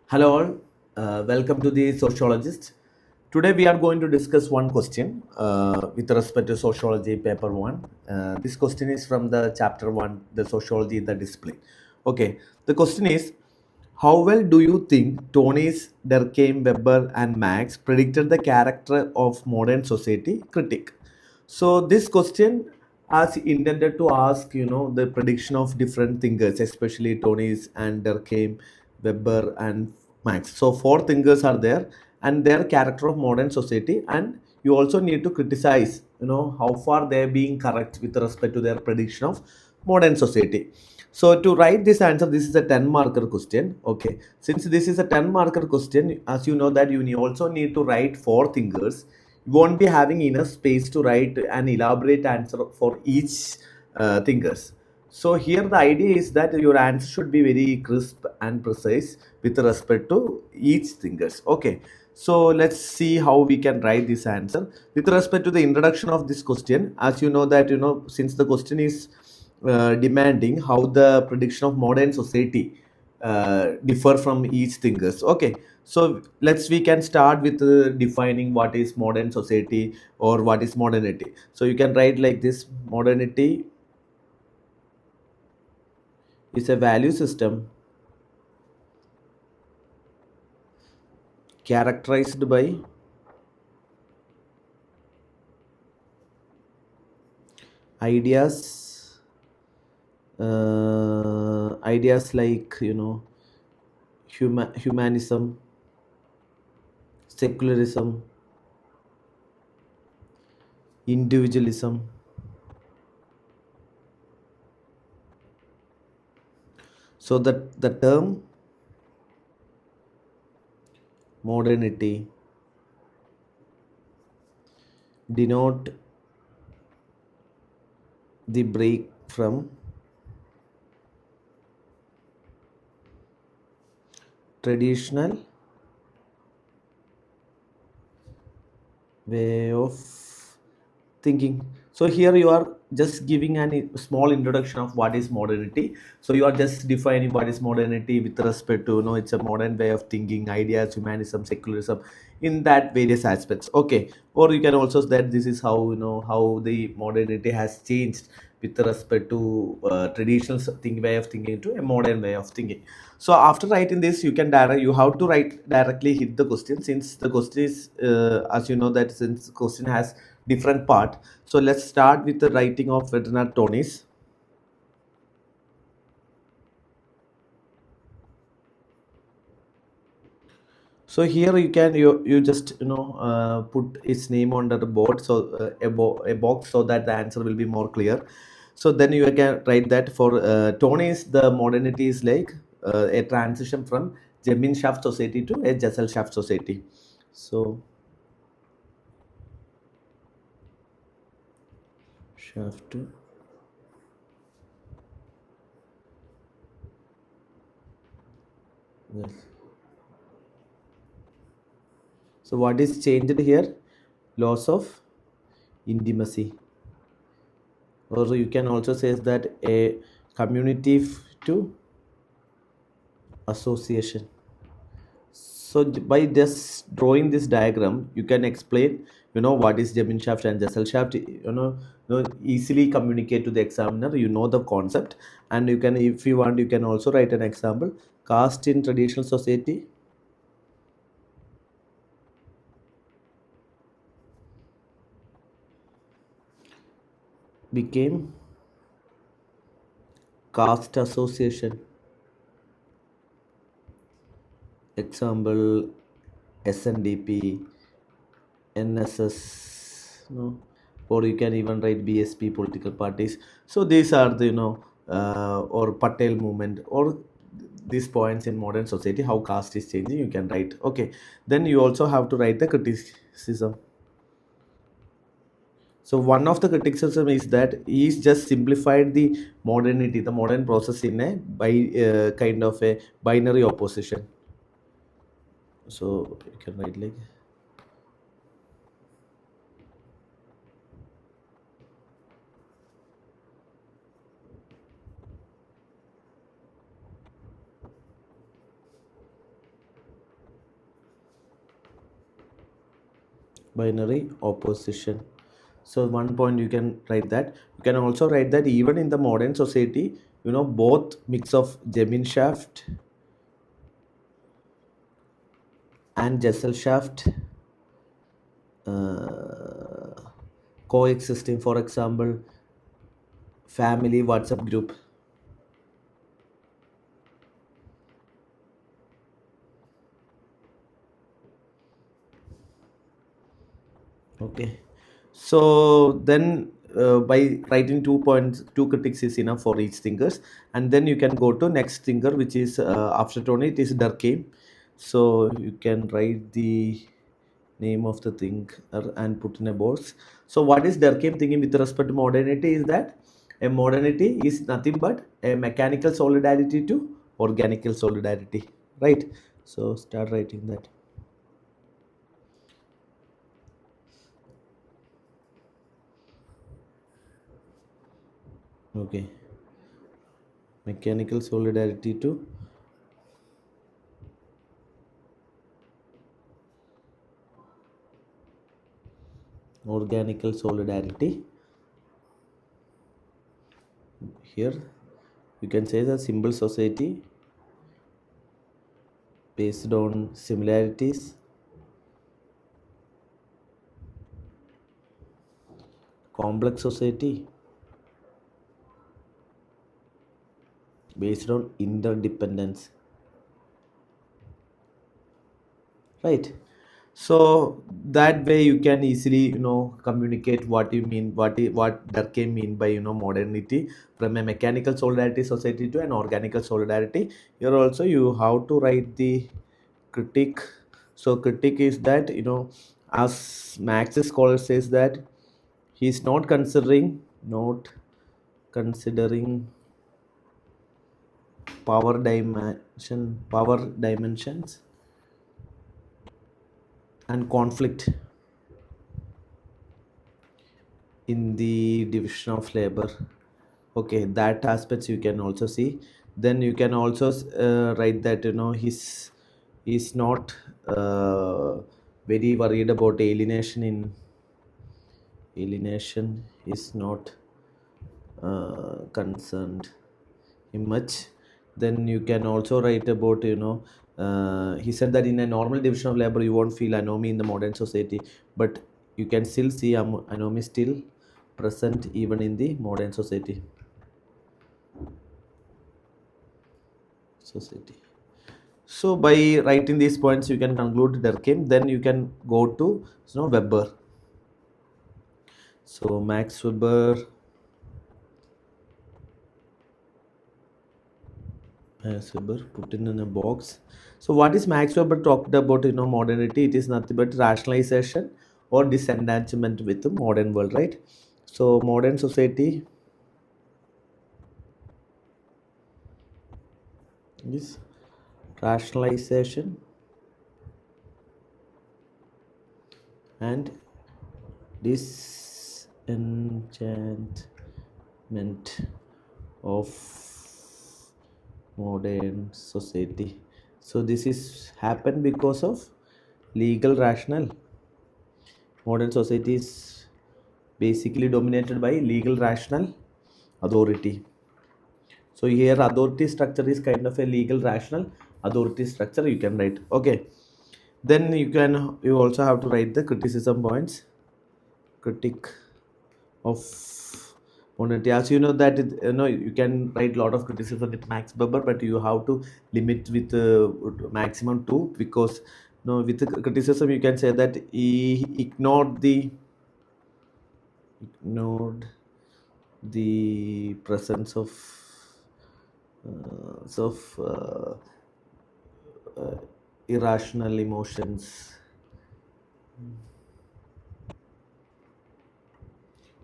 Hello all, welcome to the Sociologist. Today we are going to discuss one question with respect to Sociology paper 1. This question is from the chapter 1, the Sociology in the Discipline. Okay, the question is, how well do you think Tony's, Durkheim, Weber and Marx predicted the character of modern society? Critic. So this question as intended to ask, the prediction of different thinkers, especially Tony's and Durkheim, Weber and Marx. So four thinkers are there and their character of modern society, and you also need to criticize, how far they're being correct with respect to their prediction of modern society. So to write this answer, this is a 10 marker question. Okay, since this is a 10 marker question, as you know that also need to write four thinkers. You won't be having enough space to write an elaborate answer for each thinkers. So here the idea is that your answer should be very crisp and precise with respect to each thinkers. Okay, so let's see how we can write this answer with respect to the introduction of this question. As you know that since the question is demanding how the prediction of modern society differ from each thinkers. Okay, so we can start with defining what is modern society or what is modernity. So you can write like this: modernity is a value system characterized by ideas ideas like humanism, secularism, individualism. So that the term modernity denote the break from traditional way of thinking. So here you are just giving a small introduction of what is modernity. So you are just defining what is modernity with respect to it's a modern way of thinking, ideas, humanism, secularism, in that various aspects. Okay, or you can also say that this is how how the modernity has changed with respect to traditional way of thinking to a modern way of thinking. So after writing this, you have to write directly hit the question, since the question is as you know that since question has different part. So let's start with the writing of Veteran Tonis. So here you just put its name under the board, so a box, so that the answer will be more clear. So then you can write that for Tonis, the modernity is like a transition from Gemeinschaft society to a Gesellschaft society. So Shaft. Yes. So what is changed here? Loss of intimacy, or you can also say that a community to association. So by just drawing this diagram, you can explain, what is Gemeinschaft and Gesellschaft. Easily communicate to the examiner. You know the concept, and you can, if you want, you can also write an example. Caste in traditional society became caste association. Example: SNDP, NSS, or you can even write BSP political parties. So these are the or Patel movement, or these points in modern society, how caste is changing. You can write. Okay, then you also have to write the criticism. So one of the criticism is that he's just simplified the modernity, the modern process in a by kind of a binary opposition. So you can write like. binary opposition. So one point you can write that. You can also write that even in the modern society, both mix of Gemeinschaft and Gesellschaft coexisting. For example, family WhatsApp group. Okay. So then by writing 2 points, two critics is enough for each thinkers, and then you can go to next thinker, which is after Tony, it is Durkheim. So you can write the name of the thinker and put in a box. So what is Durkheim thinking with respect to modernity is that a modernity is nothing but a mechanical solidarity to organical solidarity, right? So start writing that. Okay, mechanical solidarity to organical solidarity. Here you can say the simple society based on similarities, complex society based on interdependence, right? So that way you can easily communicate what you mean, what Durkheim mean by modernity, from a mechanical solidarity society to an organical solidarity. Here also you have to write the critique. So critique is that as Marxist scholar says that he's not considering power dimensions and conflict in the division of labor. Okay, that aspects you can also see. Then you can also write that he's not very worried about alienation is not concerned him much. Then you can also write about he said that in a normal division of labor you won't feel anomy in the modern society, but you can still see anomy still present even in the modern society. So by writing these points you can conclude Durkheim. Then you can go to Weber. So Max Weber, put in a box. So what is Max Weber talked about modernity? It is nothing but rationalization or disengagement with the modern world, right? So modern society is rationalization and disenchantment of modern society. So this is happened because of legal rational. Modern society is basically dominated by legal rational authority. So here authority structure is kind of a legal rational authority structure you can write. Okay. Then you also have to write the criticism points. Critique of modernity. As you know that you can write a lot of criticism with Max Weber, but you have to limit with maximum 2, because with the criticism you can say that he ignored the presence of irrational emotions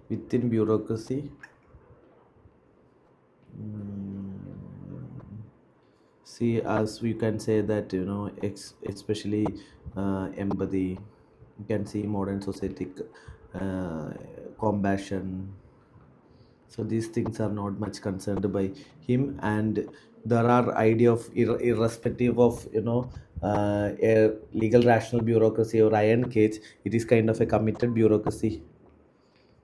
within bureaucracy. See, as we can say that especially empathy, you can see modern society compassion. So these things are not much concerned by him, and there are idea of irrespective of a legal rational bureaucracy or iron cage, it is kind of a committed bureaucracy.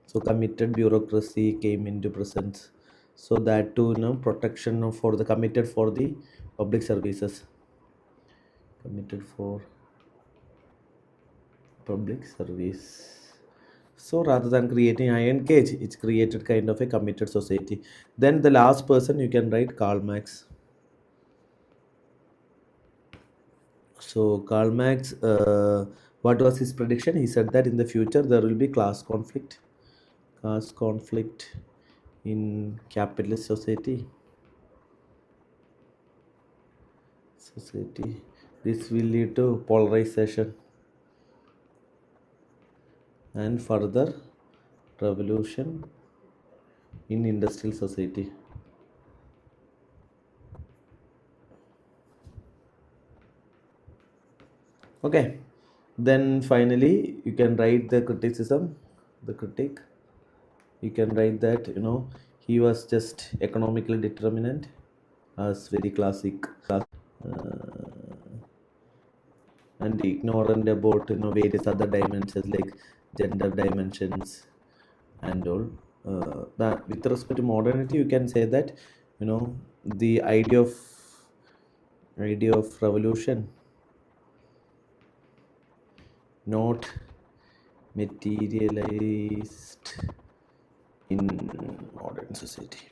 So committed bureaucracy came into presence. So that to protection for the committed for the public services. Committed for public service. So rather than creating iron cage, it's created kind of a committed society. Then the last person you can write Karl Marx. So Karl Marx, what was his prediction? He said that in the future there will be class conflict in capitalist society. This will lead to polarization and further revolution in industrial society. Okay, then finally you can write the criticism, the critic. You can write that he was just economically determinant, as very classic, and ignorant about various other dimensions like gender dimensions and all. That with respect to modernity, you can say that the idea of revolution not materialized in modern society.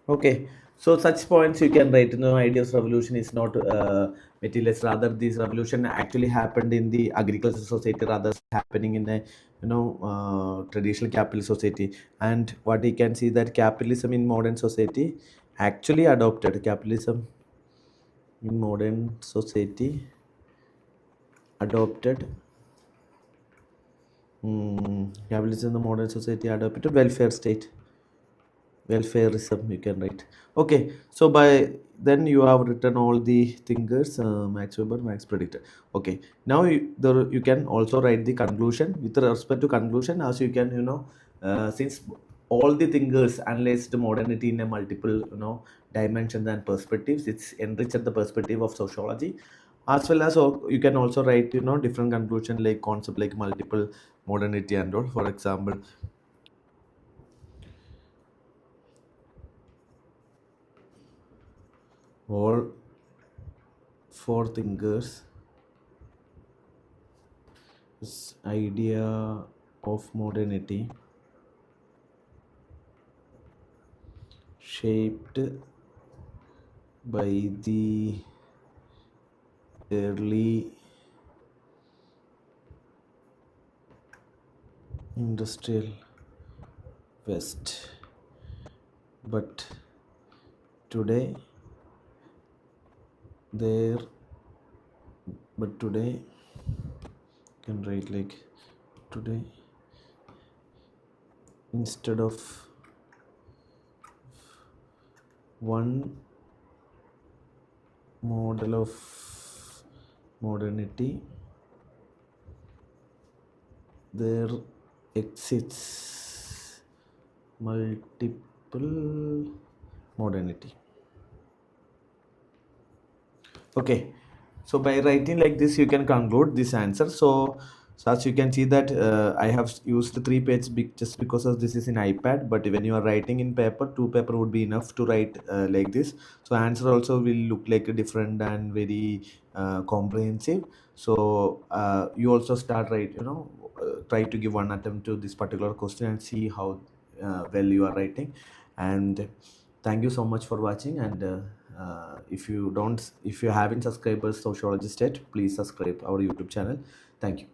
Okay, so such points you can write. Idea of revolution is not materialized. Rather, this revolution actually happened in the agricultural society, rather happening in a traditional capitalist society. And what you can see that capitalism in modern society actually adopted capitalism in modern society adopted capitalism in the modern society adopted welfare state. Welfareism you can write. Okay, so by then you have written all the thinkers, Max Weber, Max predictor. Okay, now you can also write the conclusion. With respect to conclusion, as you can since all the thinkers analyzed modernity in a multiple dimensions and perspectives, it's enriched the perspective of sociology, as well as you can also write different conclusion like concept like multiple modernity and all. For example, all four thinkers this idea of modernity shaped by the early industrial west, but today there but today you can write like today instead of one model of modernity there exists multiple modernity. Okay, so by writing like this you can conclude this answer. So as you can see that I have used 3 pages just because of this is in iPad, but when you are writing in paper, 2 paper would be enough to write like this. So answer also will look like a different and very comprehensive. So you also start try to give one attempt to this particular question and see how well you are writing. And thank you so much for watching. And if you haven't subscribed to Sociologist yet, please subscribe our YouTube channel. Thank you.